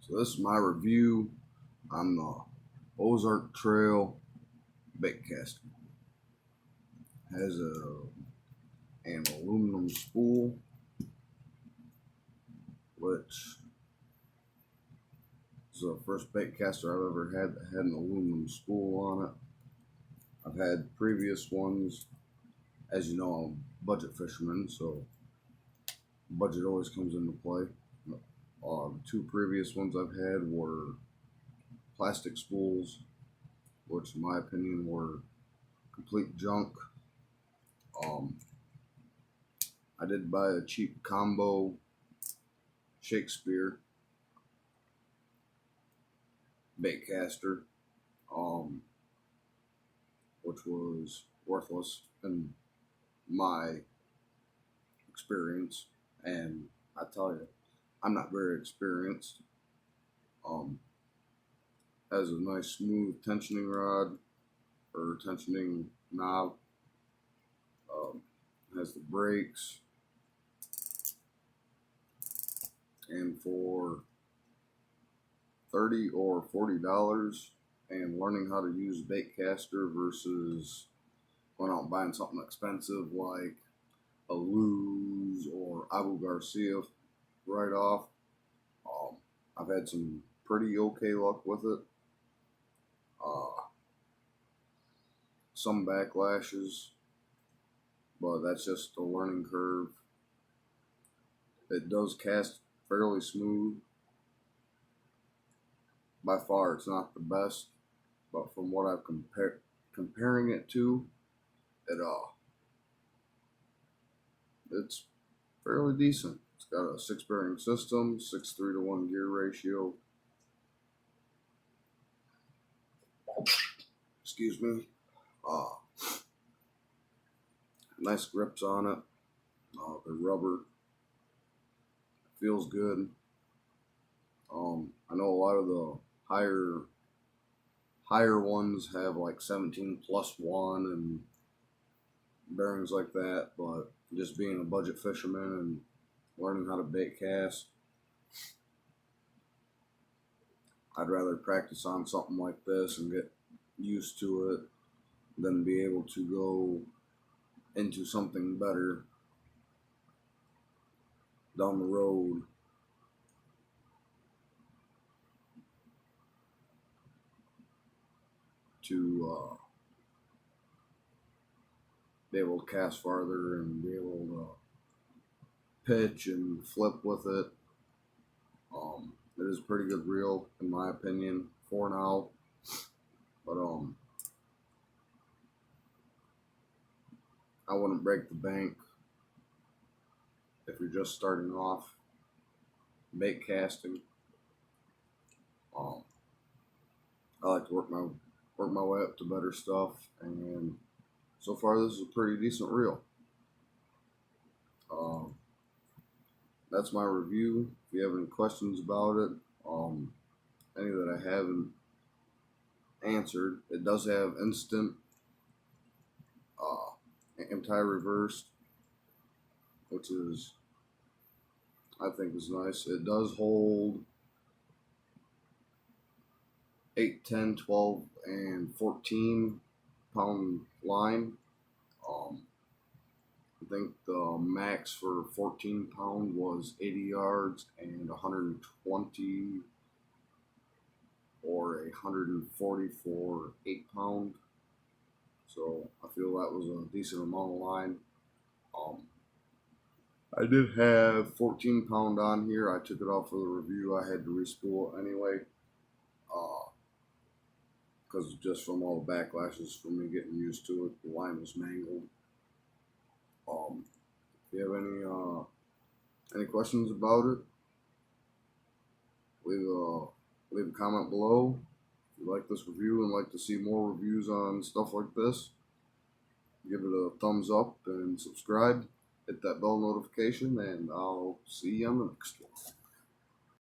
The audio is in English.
So this is my review on the Ozark Trail Baitcast. Has an aluminum spool, which is the first baitcaster I've ever had that had an aluminum spool on it. I've had previous ones. As you know, I'm a budget fisherman, so budget always comes into play. The two previous ones I've had were plastic spools, which in my opinion were complete junk. I did buy a cheap combo Shakespeare baitcaster, which was worthless in my experience. And I tell you, I'm not very experienced. Has a nice smooth tensioning rod or tensioning knob. Has the brakes, and for $30 or $40 and learning how to use Baitcaster versus going out and buying something expensive like a Luz or Abu Garcia right off. I've had some pretty okay luck with it. Some backlashes, but that's just a learning curve. It does cast fairly smooth. By far, it's not the best, but from what I've comparing it to, it's fairly decent. It's got a 6-bearing system, 6:3-to-1 gear ratio. Excuse me. Nice grips on it. The rubber feels good. I know a lot of the higher ones have like 17+1 and bearings like that, but just being a budget fisherman and learning how to bait cast, I'd rather practice on something like this and get used to it than be able to go into something better down the road. To be able to cast farther and be able to pitch and flip with it. It is a pretty good reel in my opinion for now, but I wouldn't break the bank if you're just starting off bait casting. I like to work my way up to better stuff, and so far this is a pretty decent reel. That's my review. If you have any questions about it, any that I haven't answered, it does have instant anti-reverse, which is, I think, is nice. It does hold 8, 10, 12, and 14 pound line. I think the max for 14 pound was 80 yards and 120 or 140 for 8 pound. So I feel that was a decent amount of line. I did have 14 pound on here. I took it off for the review. I had to respool it anyway, because just from all the backlashes from me getting used to it, the line was mangled. If you have any questions about it, leave a comment below. If you like this review and like to see more reviews on stuff like this, give it a thumbs up and subscribe. Hit that bell notification, and I'll see you on the next one.